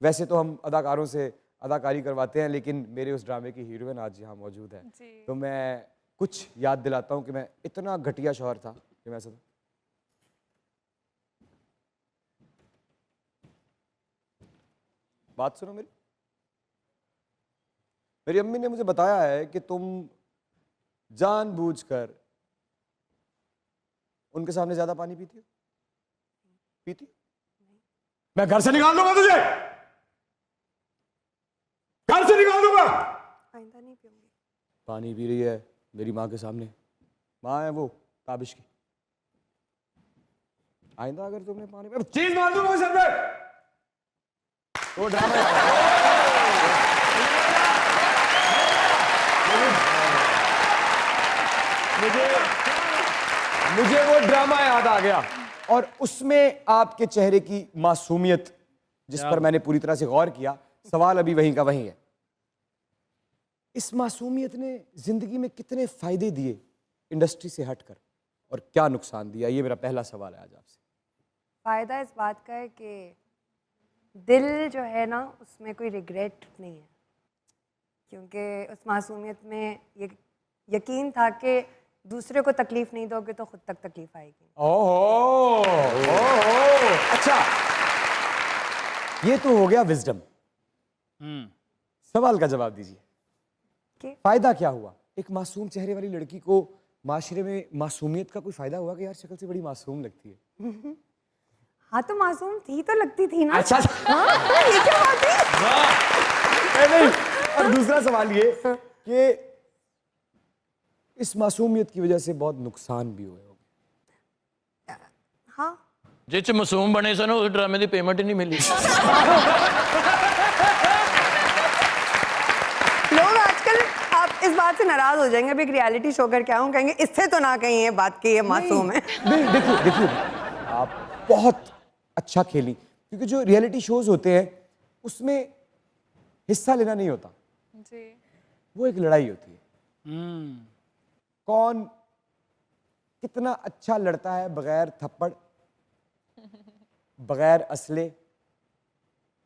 वैसे तो हम अदाकारों से अदाकारी करवाते हैं, लेकिन मेरे उस ड्रामे की हीरोइन आज यहाँ मौजूद है, तो मैं कुछ याद दिलाता हूँ कि मैं इतना घटिया शौहर था कि मैं बात सुनो मेरी। मेरी अम्मी ने मुझे बताया है कि तुम जानबूझकर उनके सामने ज्यादा पानी पीती हो। पीती? मैं घर से निकाल दूंगा तुझे, घर से निकाल दूंगा। आइंदा नहीं पीऊंगी। पानी पी रही है मेरी माँ के सामने, माँ है वो ताबिश की। आइंदा अगर तुमने पानी पे चीज मार दूंगा सर पे। वो ड्रामा मुझे वो ड्रामा याद आ गया, और उसमें आपके चेहरे की मासूमियत जिस पर मैंने पूरी तरह से गौर किया, सवाल अभी वहीं का वहीं है। इस मासूमियत ने जिंदगी में कितने फायदे दिए इंडस्ट्री से हटकर, और क्या नुकसान दिया, ये मेरा पहला सवाल है आज आपसे। फ़ायदा इस बात का है कि दिल जो है ना, उसमें कोई रिग्रेट नहीं है, क्योंकि उस मासूमियत में ये यकीन था कि दूसरे को तकलीफ नहीं दोगे तो खुद तक तकलीफ आएगी। ओहो, ओहो, अच्छा, ये तो हो गया विजडम। सवाल का जवाब दीजिए, फायदा क्या हुआ? एक मासूम चेहरे वाली लड़की को माशरे में मासूमियत का कोई फायदा हुआ कि यार शक्ल से बड़ी मासूम लगती है? हाँ तो मासूम थी तो लगती थी ना। अच्छा, हाँ, तो ये क्या बात है? नहीं। और दूसरा सवाल ये कि इस मासूमियत की वजह से बहुत नुकसान भी हुए होंगे। हाँ, जिस मासूम बने सन उस ड्रामे की पेमेंट ही नहीं मिली। लोग आजकल, आप इस बात से नाराज हो जाएंगे, अभी एक रियलिटी शो करके आऊँ, कहेंगे इससे तो ना कहीं ये बात की ये मासूम है। नहीं, देखिए आप बहुत अच्छा खेली, क्योंकि जो रियलिटी शोज होते हैं उसमें हिस्सा लेना नहीं होता जी, वो एक लड़ाई होती है। कौन कितना अच्छा लड़ता है बगैर थप्पड़, बगैर असले,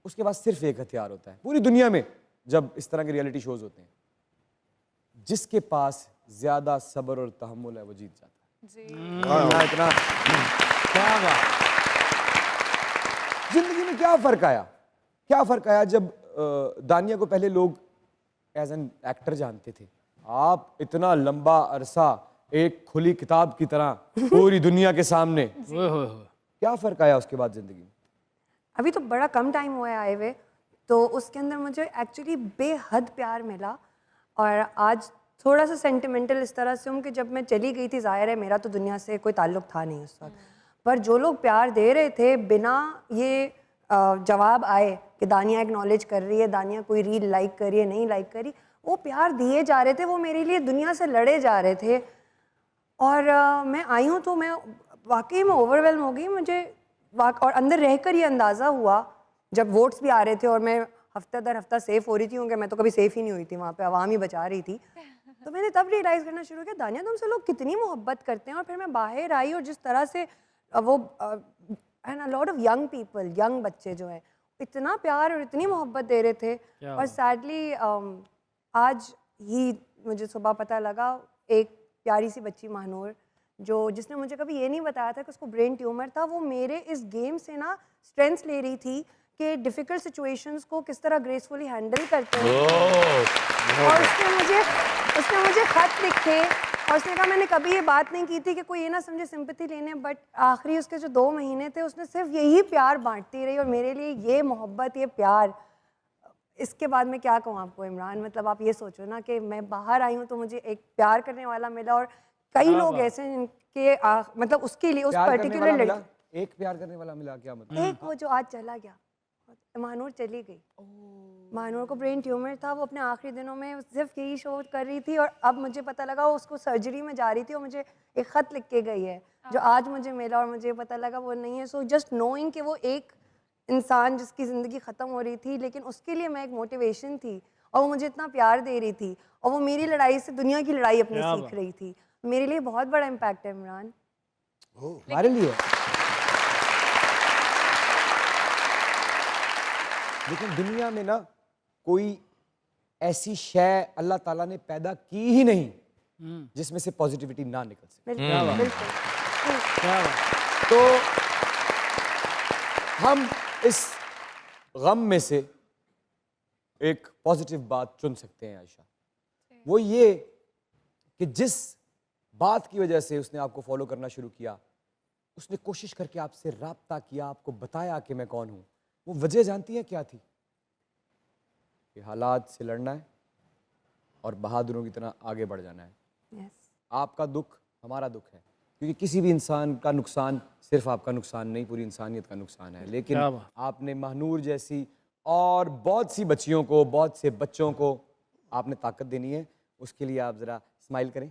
उसके पास सिर्फ एक हथियार होता है पूरी दुनिया में। जब इस तरह के रियलिटी शोज होते हैं, जिसके पास ज्यादा सब्र और तहम्मुल है वो जीत जाता है जी। इतना क्या बात। जिंदगी में क्या फर्क आया, क्या फर्क आया जब दानिया को पहले लोग एज एन एक्टर जानते थे, आप इतना लंबा अरसा एक खुली किताब की तरह पूरी दुनिया के सामने, क्या फर्क आया उसके बाद जिंदगी में? अभी तो बड़ा कम टाइम हुआ है आए हुए, तो उसके अंदर मुझे एक्चुअली बेहद प्यार मिला। और आज थोड़ा सा सेंटिमेंटल इस तरह से हूँ कि जब मैं चली गई थी, जाहिर है मेरा तो दुनिया से कोई ताल्लुक था नहीं उस वक्त, पर जो लोग प्यार दे रहे थे बिना ये जवाब आए कि दानिया एक्नॉलेज कर रही है, दानिया कोई रील लाइक करी है, नहीं लाइक करी, वो प्यार दिए जा रहे थे, वो मेरे लिए दुनिया से लड़े जा रहे थे। और मैं आई हूँ तो मैं वाकई में ओवरवेलम हो गई। मुझे और अंदर रहकर ये अंदाज़ा हुआ जब वोट्स भी आ रहे थे और मैं हफ्ता दर हफ्ता सेफ हो रही थी, क्योंकि मैं तो कभी सेफ ही नहीं हुई थी, वहाँ पे आवाम ही बचा रही थी, तो मैंने तब रियलाइज़ करना शुरू किया दानिया तुमसे लोग कितनी मोहब्बत करते हैं। और फिर मैं बाहर आई और जिस तरह से वो and a lot of young people, young बच्चे जो हैं इतना प्यार और इतनी मोहब्बत दे रहे थे। और सैडली आज ही मुझे सुबह पता लगा, एक प्यारी सी बच्ची महानूर जिसने मुझे कभी ये नहीं बताया था कि उसको ब्रेन ट्यूमर था, वो मेरे इस गेम से ना स्ट्रेंथ ले रही थी कि डिफ़िकल्ट सिचुएशंस को किस तरह ग्रेसफुली हैंडल करते हैं। और उसने मुझे खत लिखे और उसने कहा मैंने कभी ये बात नहीं की थी कि कोई ये ना समझे सिंपैथी लेने, बट आखिरी उसके जो 2 महीने थे उसने सिर्फ यही प्यार बांटती रही। और मेरे लिए ये मोहब्बत, ये प्यार, इसके बाद मैं क्या कहूँ आपको इमरान, मतलब आप ये सोचो ना कि मैं बाहर आई हूँ तो मुझे एक प्यार करने वाला मिला, और कई लोग ऐसे हैं जिनके मतलब उसके लिए उस पर्टिकुलर लड़की, एक प्यार करने वाला मिला, क्या मतलब? एक वो जो आज चला गया, महानूर चली गई। महानूर को ब्रेन ट्यूमर था, वो अपने आखिरी दिनों में सिर्फ यही शो कर रही थी, और अब मुझे पता लगा वो उसको सर्जरी में जा रही थी और मुझे एक ख़त लिख के गई है जो आज मुझे मिला और मुझे पता लगा वो नहीं है। सो जस्ट नोइंग कि वो एक इंसान जिसकी ज़िंदगी ख़त्म हो रही थी, लेकिन उसके लिए मैं एक मोटिवेशन थी और वो मुझे इतना प्यार दे रही थी और वो मेरी लड़ाई से दुनिया की लड़ाई अपनी सीख रही थी। मेरे लिए बहुत बड़ा इम्पैक्ट है इमरान। हमारे लिए लेकिन दुनिया में ना कोई ऐसी शय अल्लाह ताला ने पैदा की ही नहीं जिसमें से पॉजिटिविटी ना निकल सके। बिल्कुल बिल्कुल। क्या बात। तो हम इस गम में से एक पॉजिटिव बात चुन सकते हैं आयशा, वो ये कि जिस बात की वजह से उसने आपको फॉलो करना शुरू किया, उसने कोशिश करके आपसे राब्ता किया, आपको बताया कि मैं कौन हूं, वो वजह जानती है क्या थी? कि हालात से लड़ना है और बहादुरों की तरह आगे बढ़ जाना है। यस आपका दुख हमारा दुख है, क्योंकि किसी भी इंसान का नुकसान सिर्फ आपका नुकसान नहीं, पूरी इंसानियत का नुकसान है। लेकिन क्या बात। आपने महानूर जैसी और बहुत सी बच्चियों को, बहुत से बच्चों को आपने ताकत देनी है। उसके लिए आप ज़रा स्माइल करें।